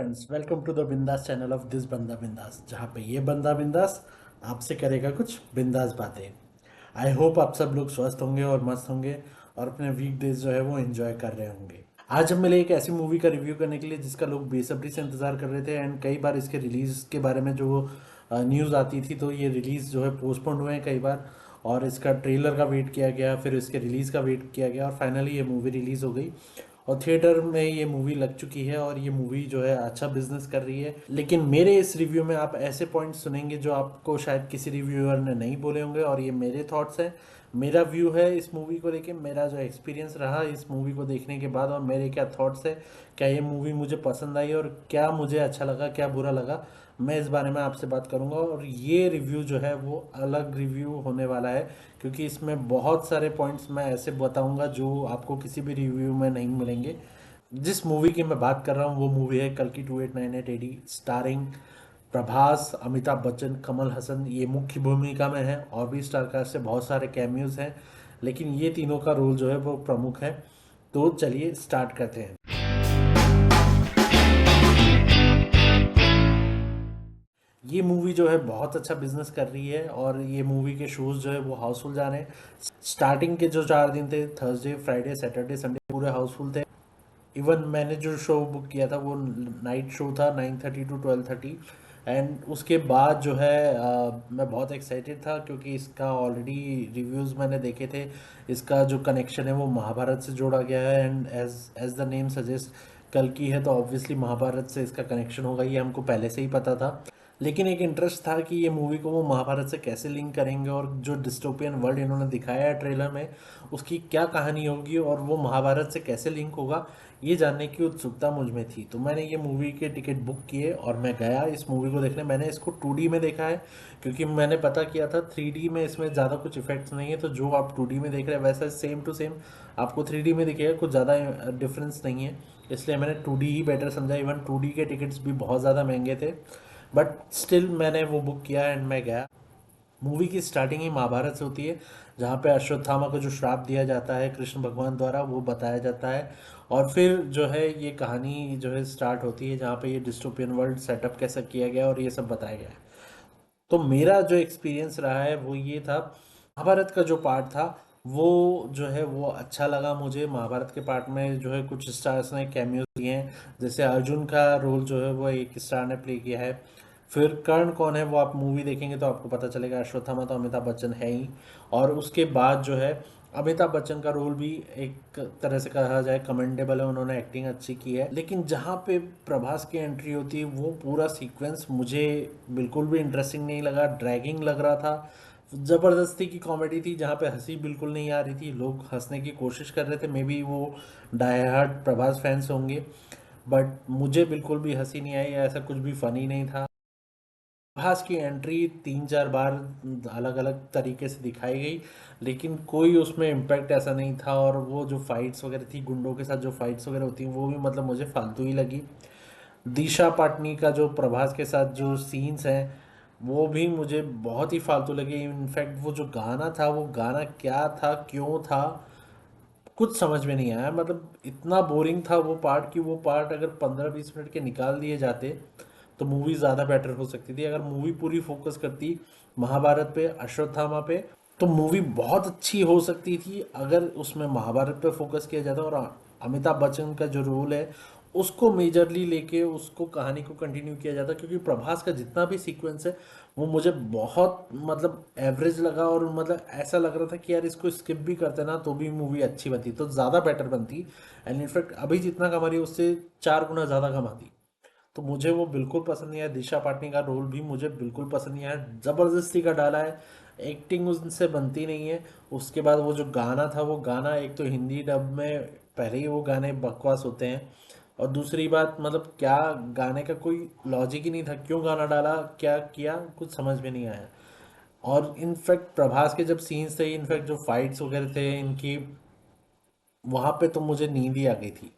Friends, welcome to the बिंदास channel of this बंदा बिंदास, जहाँ पे ये बंदा बिंदास आपसे करेगा कुछ बिंदास बातें। आई होप आप सब लोग स्वस्थ होंगे और मस्त होंगे और अपने वीक डेज जो है वो एंजॉय कर रहे होंगे। आज हम मिले एक ऐसी मूवी का रिव्यू करने के लिए जिसका लोग बेसब्री से इंतजार कर रहे थे एंड कई बार इसके रिलीज के बारे में जो न्यूज़ आती थी तो ये रिलीज जो है पोस्टपोन हुए हैं कई बार। और इसका ट्रेलर का वेट किया गया, फिर इसके रिलीज़ का वेट किया गया और फाइनली ये मूवी रिलीज़ हो गई और थिएटर में ये मूवी लग चुकी है और ये मूवी जो है अच्छा बिजनेस कर रही है। लेकिन मेरे इस रिव्यू में आप ऐसे पॉइंट्स सुनेंगे जो आपको शायद किसी रिव्यूअर ने नहीं बोले होंगे और ये मेरे थॉट्स हैं, मेरा व्यू है इस मूवी को लेके, मेरा जो एक्सपीरियंस रहा इस मूवी को देखने के बाद और मेरे क्या थॉट्स है, क्या ये मूवी मुझे पसंद आई और क्या मुझे अच्छा लगा क्या बुरा लगा, मैं इस बारे में आपसे बात करूंगा। और ये रिव्यू जो है वो अलग रिव्यू होने वाला है क्योंकि इसमें बहुत सारे पॉइंट्स मैं ऐसे बताऊंगा जो आपको किसी भी रिव्यू में नहीं मिलेंगे। जिस मूवी की मैं बात कर रहा हूँ वो मूवी है कल की 2898 एडी, स्टारिंग प्रभास, अमिताभ बच्चन, कमल हसन ये मुख्य भूमिका में है और भी स्टार कास्ट से बहुत सारे कैमियोज हैं, लेकिन ये तीनों का रोल जो है वो प्रमुख है। तो चलिए स्टार्ट करते हैं। ये मूवी जो है बहुत अच्छा बिजनेस कर रही है और ये मूवी के शोज जो है वो हाउसफुल जा रहे हैं। स्टार्टिंग के जो 4 दिन थे, थर्सडे फ्राइडे सैटरडे संडे, पूरे हाउसफुल थे। इवन मैंने जो शो बुक किया था वो नाइट शो था 9:30 to 12:30। एंड उसके बाद जो है मैं बहुत एक्साइटेड था क्योंकि इसका ऑलरेडी रिव्यूज़ मैंने देखे थे। इसका जो कनेक्शन है वो महाभारत से जोड़ा गया है and as as the name suggest कल की है तो ऑब्वियसली महाभारत से इसका कनेक्शन होगा, ये हमको पहले से ही पता था। लेकिन एक इंटरेस्ट था कि ये मूवी को वो महाभारत से कैसे लिंक करेंगे और जो डिस्टोपियन वर्ल्ड इन्होंने दिखाया है ट्रेलर में उसकी क्या कहानी होगी और वो महाभारत से कैसे लिंक होगा, ये जानने की उत्सुकता मुझ में थी। तो मैंने ये मूवी के टिकट बुक किए और मैं गया इस मूवी को देखने। मैंने इसको 2D में देखा है क्योंकि मैंने पता किया था 3D में इसमें ज़्यादा कुछ इफेक्ट्स नहीं है, तो जो आप 2D में देख रहे हैं वैसा सेम टू सेम आपको 3D में दिखेगा, कुछ ज़्यादा डिफरेंस नहीं है। इसलिए मैंने 2D ही बेटर समझा। इवन 2D के टिकट्स भी बहुत ज़्यादा महंगे थे बट स्टिल मैंने वो बुक किया एंड मैं गया। मूवी की स्टार्टिंग ही महाभारत से होती है जहाँ पे अश्वत्थामा को जो श्राप दिया जाता है कृष्ण भगवान द्वारा वो बताया जाता है और फिर जो है ये कहानी जो है स्टार्ट होती है जहाँ पे ये डिस्टोपियन वर्ल्ड सेटअप कैसा किया गया और ये सब बताया गया है। तो मेरा जो एक्सपीरियंस रहा है वो ये था, महाभारत का जो पार्ट था वो जो है वो अच्छा लगा मुझे। महाभारत के पार्ट में जो है कुछ स्टार्स ने कैमियो दिए हैं, जैसे अर्जुन का रोल जो है वो एक स्टार ने प्ले किया है। फिर कर्ण कौन है वो आप मूवी देखेंगे तो आपको पता चलेगा। अश्वत्थामा तो अमिताभ बच्चन है ही। और उसके बाद जो है अमिताभ बच्चन का रोल भी एक तरह से कहा जाए कमेंडेबल है, उन्होंने एक्टिंग अच्छी की है। लेकिन जहाँ पे प्रभास की एंट्री होती है वो पूरा सीक्वेंस मुझे बिल्कुल भी इंटरेस्टिंग नहीं लगा, ड्रैगिंग लग रहा था। ज़बरदस्ती की कॉमेडी थी जहाँ पे हंसी बिल्कुल नहीं आ रही थी, लोग हंसने की कोशिश कर रहे थे, मे बी वो डाई हार्ड प्रभास फैंस होंगे बट मुझे बिल्कुल भी हंसी नहीं आई, ऐसा कुछ भी फनी नहीं था। प्रभास की एंट्री 3-4 बार अलग अलग तरीके से दिखाई गई लेकिन कोई उसमें इम्पैक्ट ऐसा नहीं था। और वो जो फाइट्स वगैरह थी, गुंडों के साथ जो फाइट्स वगैरह होती हैं वो भी मतलब मुझे फालतू ही लगी। दिशा पाटनी का जो प्रभास के साथ जो सीन्स हैं वो भी मुझे बहुत ही फालतू लगे। इनफैक्ट वो जो गाना था वो गाना क्या था क्यों था कुछ समझ में नहीं आया, मतलब इतना बोरिंग था वो पार्ट कि वो पार्ट अगर 15-20 मिनट के निकाल दिए जाते तो मूवी ज़्यादा बेटर हो सकती थी। अगर मूवी पूरी फोकस करती महाभारत पे, अश्वत्थामा पे, तो मूवी बहुत अच्छी हो सकती थी अगर उसमें महाभारत पे फोकस किया जाता और अमिताभ बच्चन का जो रोल है उसको मेजरली लेके उसको कहानी को कंटिन्यू किया जाता। क्योंकि प्रभास का जितना भी सीक्वेंस है वो मुझे बहुत मतलब एवरेज लगा और मतलब ऐसा लग रहा था कि यार इसको स्किप भी करते ना तो भी मूवी अच्छी बनती तो ज़्यादा बेटर बनती। एंड इनफैक्ट अभी जितना कमा रही है उससे 4 गुना ज़्यादा कमाती। तो मुझे वो बिल्कुल पसंद नहीं आया। दिशा पाटनी का रोल भी मुझे बिल्कुल पसंद नहीं आया, ज़बरदस्ती का डाला है, एक्टिंग उनसे बनती नहीं है। उसके बाद वो जो गाना था वो गाना एक तो हिंदी डब में पहले ही वो गाने बकवास होते हैं और दूसरी बात मतलब क्या गाने का कोई लॉजिक ही नहीं था, क्यों गाना डाला क्या किया कुछ समझ में नहीं आया। और इनफैक्ट प्रभास के जब सीन्स थे, इनफैक्ट जो फाइट्स वगैरह थे इनकी, वहाँ पे तो मुझे नींद ही आ गई थी।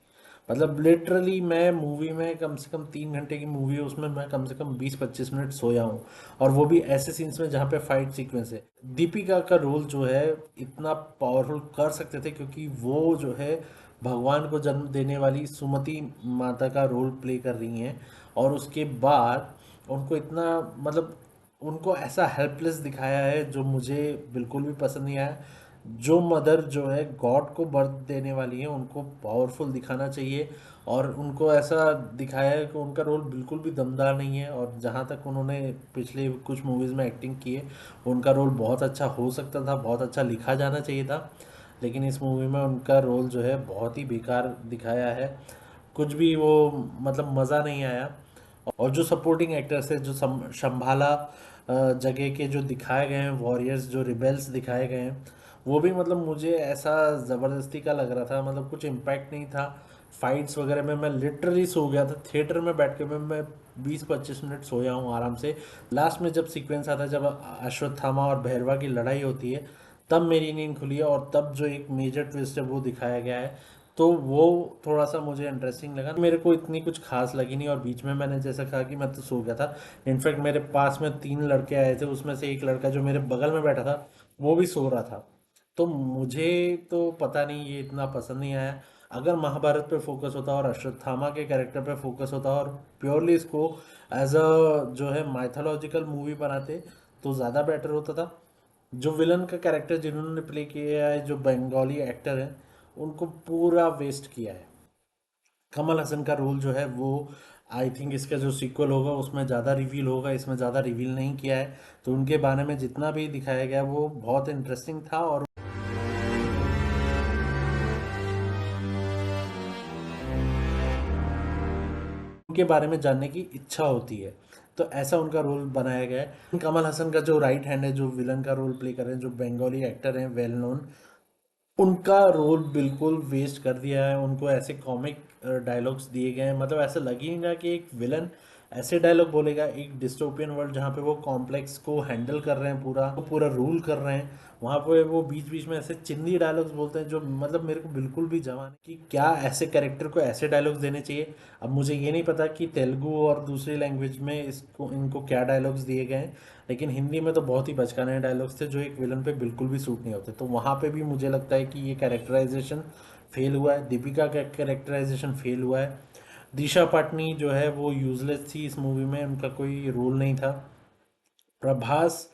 मतलब लिटरली मैं मूवी में कम से कम 3 घंटे की मूवी है, उसमें मैं कम से कम 20-25 मिनट सोया हूँ। और वो भी ऐसे सीन्स में जहाँ पे फाइट सीक्वेंस है। दीपिका का रोल जो है इतना पावरफुल कर सकते थे, क्योंकि वो जो है भगवान को जन्म देने वाली सुमति माता का रोल प्ले कर रही हैं। और उसके बाद उनको इतना, मतलब उनको ऐसा हेल्पलेस दिखाया है जो मुझे बिल्कुल भी पसंद नहीं आया। जो मदर जो है गॉड को बर्थ देने वाली है, उनको पावरफुल दिखाना चाहिए। और उनको ऐसा दिखाया है कि उनका रोल बिल्कुल भी दमदार नहीं है। और जहाँ तक उन्होंने पिछले कुछ मूवीज़ में एक्टिंग की है, उनका रोल बहुत अच्छा हो सकता था, बहुत अच्छा लिखा जाना चाहिए था। लेकिन इस मूवी में उनका रोल जो है बहुत ही बेकार दिखाया है। कुछ भी वो, मतलब मज़ा नहीं आया। और जो सपोर्टिंग एक्टर्स है, जो शंभाला जगह के जो दिखाए गए हैं वॉरियर्स, जो रिबेल्स दिखाए गए हैं, वो भी मतलब मुझे ऐसा ज़बरदस्ती का लग रहा था, मतलब कुछ इम्पैक्ट नहीं था। फाइट्स वगैरह में मैं लिटरली सो गया था थिएटर में बैठ के। मैं 20-25 मिनट सोया हूँ आराम से। लास्ट में जब सीक्वेंस आता है, जब अश्वत्थामा और भैरवा की लड़ाई होती है, तब मेरी नींद खुली है। और तब जो एक मेजर ट्विस्ट है वो दिखाया गया है, तो वो थोड़ा सा मुझे इंटरेस्टिंग लगा। मेरे को इतनी कुछ खास लगी नहीं। और बीच में मैंने जैसा कहा कि मैं तो सो गया था। इनफैक्ट मेरे पास में 3 लड़के आए थे, उसमें से एक लड़का जो मेरे बगल में बैठा था वो भी सो रहा था। तो मुझे तो पता नहीं, ये इतना पसंद नहीं आया। अगर महाभारत पे फोकस होता और अश्वत्थामा के कैरेक्टर पे फोकस होता और प्योरली इसको एज अ जो है माइथोलॉजिकल मूवी बनाते, तो ज़्यादा बेटर होता था। जो विलन का कैरेक्टर जिन्होंने प्ले किया है, जो बंगाली एक्टर हैं, उनको पूरा वेस्ट किया है। कमल हसन का रोल जो है वो, आई थिंक इसका जो सीक्वल होगा उसमें ज़्यादा रिवील होगा, इसमें ज़्यादा रिवील नहीं किया है। तो उनके बारे में जितना भी दिखाया गया वो बहुत इंटरेस्टिंग था। और उनके बारे में जानने की इच्छा होती है। तो ऐसा उनका रोल बनाया गया है। कमल हसन का जो राइट हैंड है, जो विलन का रोल प्ले कर रहे हैं, जो बंगाली एक्टर हैं वेल नोन, उनका रोल बिल्कुल वेस्ट कर दिया है। उनको ऐसे कॉमिक डायलॉग्स दिए गए हैं, मतलब ऐसा लग ही ना कि एक विलन ऐसे डायलॉग बोलेगा। एक डिस्टोपियन वर्ल्ड जहाँ पे वो कॉम्प्लेक्स को हैंडल कर रहे हैं, पूरा वो पूरा रूल कर रहे हैं, वहाँ पे वो बीच बीच में ऐसे चिंदी डायलॉग्स बोलते हैं जो मतलब मेरे को बिल्कुल भी जमा नहीं कि क्या ऐसे कैरेक्टर को ऐसे डायलॉग्स देने चाहिए। अब मुझे ये नहीं पता कि तेलुगु और दूसरी लैंग्वेज में इसको इनको क्या डायलॉग्स दिए गए हैं, लेकिन हिंदी में तो बहुत ही बचकाने डायलॉग्स थे जो एक विलन पे बिल्कुल भी सूट नहीं होते। तो वहाँ पे भी मुझे लगता है कि ये कैरेक्टराइजेशन फेल हुआ है। दीपिका का कैरेक्टराइजेशन फेल हुआ है। दिशा पाटनी जो है वो यूजलेस थी इस मूवी में, उनका कोई रोल नहीं था। प्रभास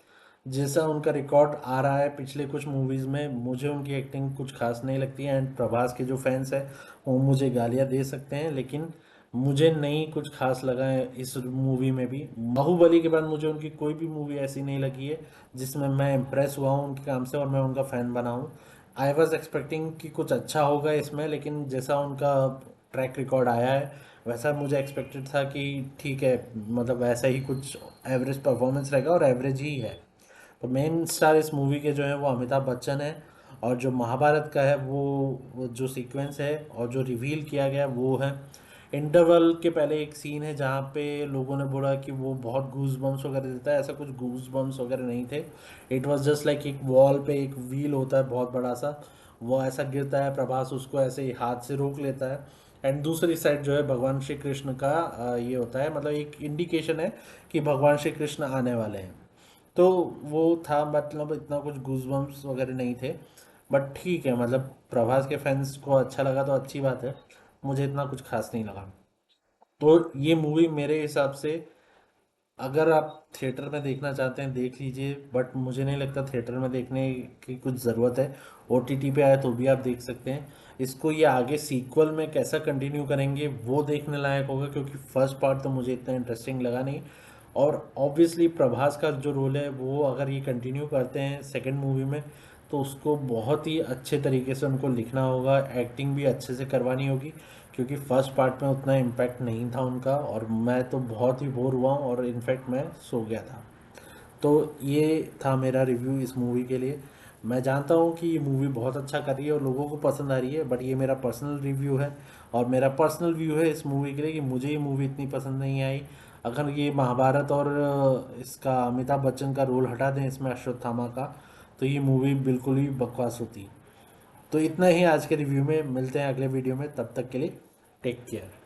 जैसा उनका रिकॉर्ड आ रहा है पिछले कुछ मूवीज़ में, मुझे उनकी एक्टिंग कुछ खास नहीं लगती है। एंड प्रभास के जो फैंस हैं वो मुझे गालियाँ दे सकते हैं, लेकिन मुझे नहीं कुछ खास लगा है इस मूवी में भी। बाहुबली के बाद मुझे उनकी कोई भी मूवी ऐसी नहीं लगी है जिसमें मैं इम्प्रेस हुआ हूँ उनके काम से और मैं उनका फ़ैन बना हूँ। आई वॉज एक्सपेक्टिंग कि कुछ अच्छा होगा इसमें, लेकिन जैसा उनका ट्रैक रिकॉर्ड आया है वैसा मुझे एक्सपेक्टेड था कि ठीक है, मतलब ऐसा ही कुछ एवरेज परफॉर्मेंस रहेगा, और एवरेज ही है। तो मेन स्टार इस मूवी के जो है वो अमिताभ बच्चन है। और जो महाभारत का है वो जो सीक्वेंस है और जो रिवील किया गया वो है। इंटरवल के पहले एक सीन है जहाँ पे लोगों ने बोला कि वो बहुत गूज बम्स वगैरह देता है, ऐसा कुछ गूज बम्स वगैरह नहीं थे। इट वाज जस्ट लाइक एक वॉल पे एक व्हील होता है बहुत बड़ा सा, वो ऐसा गिरता है, प्रभास उसको ऐसे ही हाथ से रोक लेता है। एंड दूसरी साइड जो है भगवान श्री कृष्ण का ये होता है, मतलब एक इंडिकेशन है कि भगवान श्री कृष्ण आने वाले हैं। तो वो था, मतलब इतना कुछ गूजबम्स वगैरह नहीं थे। बट ठीक है, मतलब प्रभास के फैंस को अच्छा लगा तो अच्छी बात है। मुझे इतना कुछ खास नहीं लगा। तो ये मूवी मेरे हिसाब से, अगर आप थिएटर में देखना चाहते हैं देख लीजिए, बट मुझे नहीं लगता थिएटर में देखने की कुछ ज़रूरत है। ओटीटी पे आए तो भी आप देख सकते हैं इसको। ये आगे सीक्वल में कैसा कंटिन्यू करेंगे वो देखने लायक होगा, क्योंकि फर्स्ट पार्ट तो मुझे इतना इंटरेस्टिंग लगा नहीं। और ऑब्वियसली प्रभास का जो रोल है वो अगर ये कंटिन्यू करते हैं सेकंड मूवी में, तो उसको बहुत ही अच्छे तरीके से उनको लिखना होगा, एक्टिंग भी अच्छे से करवानी होगी, क्योंकि फर्स्ट पार्ट में उतना इम्पैक्ट नहीं था उनका। और मैं तो बहुत ही बोर हुआ हूँ और इनफैक्ट मैं सो गया था। तो ये था मेरा रिव्यू इस मूवी के लिए। मैं जानता हूँ कि ये मूवी बहुत अच्छा कर रही है और लोगों को पसंद आ रही है, बट ये मेरा पर्सनल रिव्यू है। और मेरा पर्सनल व्यू है इस मूवी के लिए कि मुझे ये मूवी इतनी पसंद नहीं आई। अगर ये महाभारत और इसका अमिताभ बच्चन का रोल हटा दें इसमें अश्वत्थामा का, तो ये मूवी बिल्कुल ही बकवास होती। तो इतना ही आज के रिव्यू में, मिलते हैं अगले वीडियो में, तब तक के लिए टेक केयर।